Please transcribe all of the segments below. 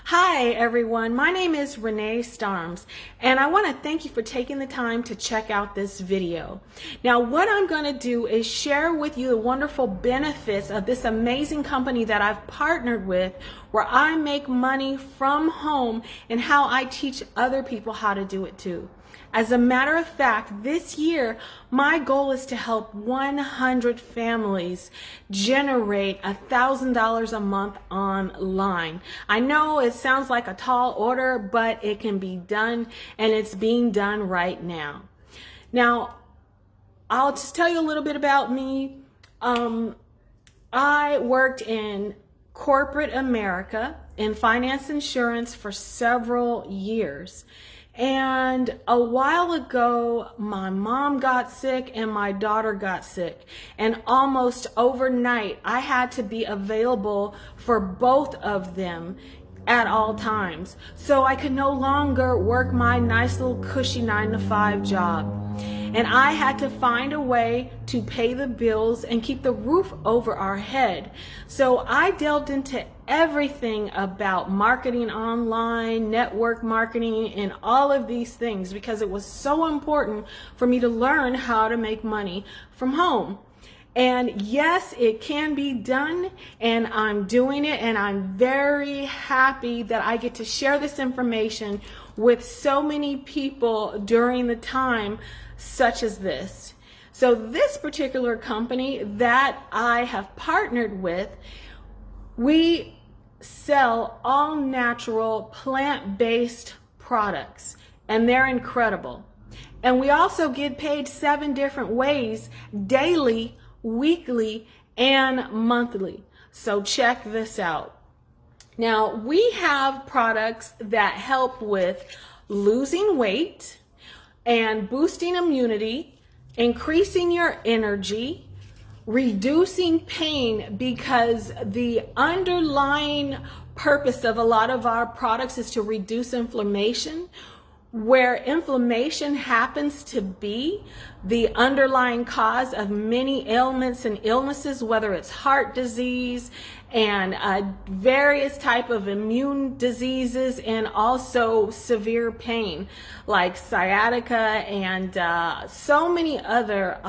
Hi everyone, my name is Renee Starms and I want to thank you for taking the time to check out this video. Now what I'm going to do is share with you the wonderful benefits of this amazing company that I've partnered with, where I make money from home and how I teach other people how to do it too. As a matter of fact, this year, my goal is to help 100 families generate $1,000 a month online. I know it sounds like a tall order, but it can be done, and it's being done right now. Now, I'll just tell you a little bit about me. I worked in corporate America in finance insurance for several years. And a while ago, my mom got sick and my daughter got sick. And almost overnight, I had to be available for both of them at all times. So I could no longer work my nice little cushy 9-to-5 job. And I had to find a way to pay the bills and keep the roof over our head. So I delved into everything about marketing online, network marketing, and all of these things because it was so important for me to learn how to make money from home. And yes, it can be done, and I'm doing it, and I'm very happy that I get to share this information with so many people during the time such as this. So this particular company that I have partnered with, we sell all natural plant-based products, and they're incredible. And we also get paid 7 different ways: daily, weekly, and monthly. So check this out. Now, we have products that help with losing weight and boosting immunity, increasing your energy, reducing pain, because the underlying purpose of a lot of our products is to reduce inflammation. Where inflammation happens to be the underlying cause of many ailments and illnesses, whether it's heart disease and various type of immune diseases, and also severe pain like sciatica and so many other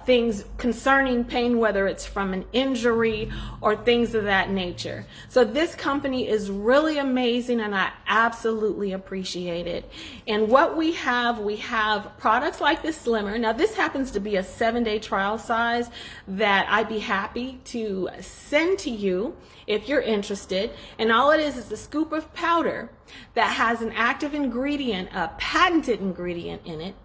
things concerning pain, whether it's from an injury or things of that nature. So this company is really amazing, and I absolutely appreciate it. And what we have products like this Slimmer. Now this happens to be a 7-day trial size that I'd be happy to send to you if you're interested. And all it is a scoop of powder that has an active ingredient, a patented ingredient in it,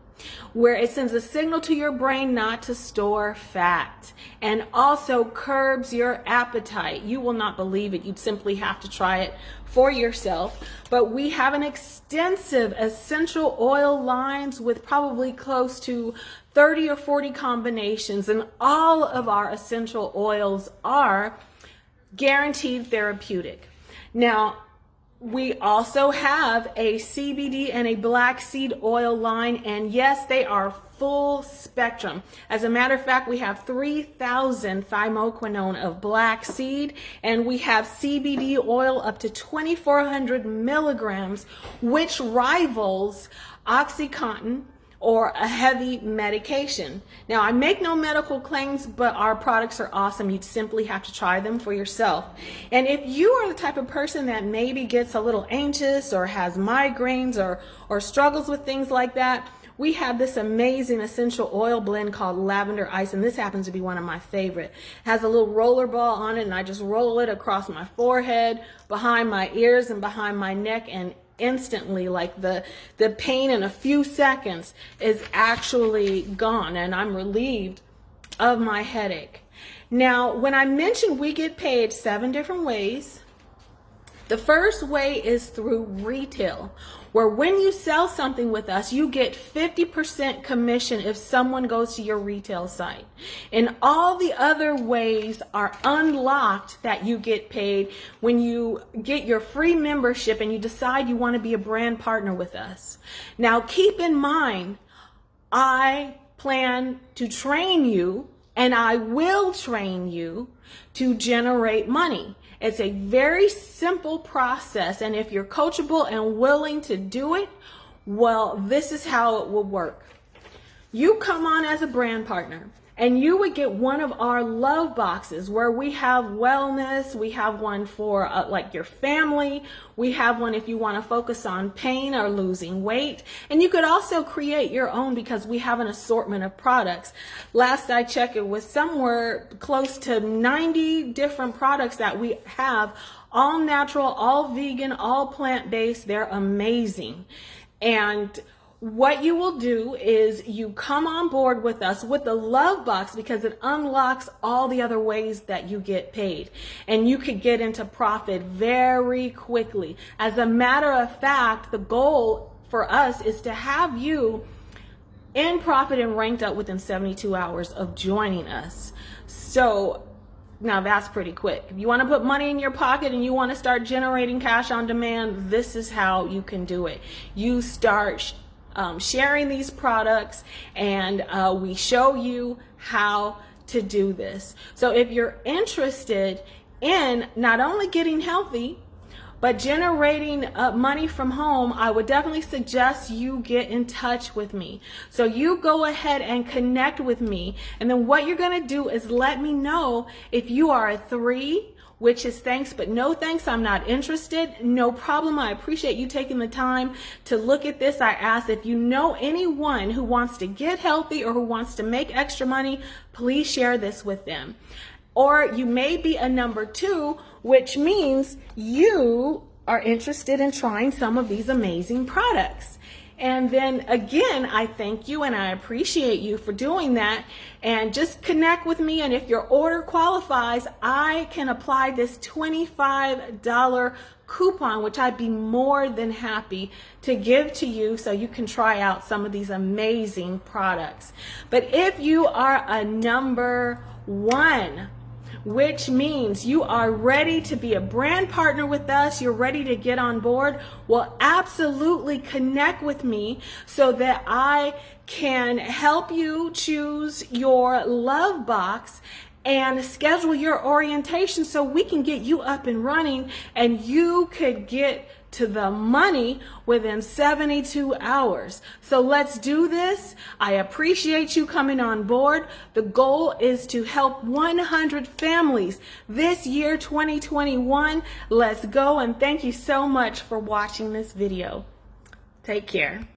where it sends a signal to your brain not to store fat, and also curbs your appetite. You will not believe it. You'd simply have to try it for yourself. But we have an extensive essential oil lines with probably close to 30 or 40 combinations, and all of our essential oils are guaranteed therapeutic. Now, we also have a CBD and a black seed oil line, and yes, they are full spectrum. As a matter of fact, we have 3,000 thymoquinone of black seed, and we have CBD oil up to 2,400 milligrams, which rivals OxyContin or a heavy medication. Now, I make no medical claims, but our products are awesome. You'd simply have to try them for yourself. And if you are the type of person that maybe gets a little anxious or has migraines or struggles with things like that, we have this amazing essential oil blend called Lavender Ice, and this happens to be one of my favorite. It has a little roller ball on it, and I just roll it across my forehead, behind my ears, and behind my neck, and instantly, like the pain in a few seconds is actually gone, and I'm relieved of my headache. Now, when I mentioned we get paid 7 different ways, the first way is through retail, where when you sell something with us, you get 50% commission if someone goes to your retail site. And all the other ways are unlocked that you get paid when you get your free membership and you decide you want to be a brand partner with us. Now, keep in mind, I plan to train you, and I will train you to generate money. It's a very simple process, and if you're coachable and willing to do it, well, this is how it will work. You come on as a brand partner, and you would get one of our love boxes where we have wellness. We have one for like your family. We have one if you want to focus on pain or losing weight. And you could also create your own because we have an assortment of products. Last I checked, it was somewhere close to 90 different products that we have, all natural, all vegan, all plant-based. They're amazing. And what you will do is you come on board with us with the love box because it unlocks all the other ways that you get paid, and you could get into profit very quickly. As a matter of fact, the goal for us is to have you in profit and ranked up within 72 hours of joining us. So now that's pretty quick. If you want to put money in your pocket and you want to start generating cash on demand, this is how you can do it. You start sharing these products, and we show you how to do this. So if you're interested in not only getting healthy, but generating money from home, I would definitely suggest you get in touch with me. So you go ahead and connect with me. And then what you're going to do is let me know if you are a 3, which is thanks, but no thanks, I'm not interested. No problem. I appreciate you taking the time to look at this. I ask if you know anyone who wants to get healthy or who wants to make extra money, please share this with them. Or you may be a number 2, which means you are interested in trying some of these amazing products. And then again, I thank you and I appreciate you for doing that. And just connect with me. And if your order qualifies, I can apply this $25 coupon, which I'd be more than happy to give to you so you can try out some of these amazing products. But if you are a number 1, which means you are ready to be a brand partner with us, you're ready to get on board, well, absolutely connect with me so that I can help you choose your love box and schedule your orientation so we can get you up and running and you could get to the money within 72 hours. So let's do this. I appreciate you coming on board. The goal is to help 100 families this year, 2021. Let's go, and thank you so much for watching this video. Take care.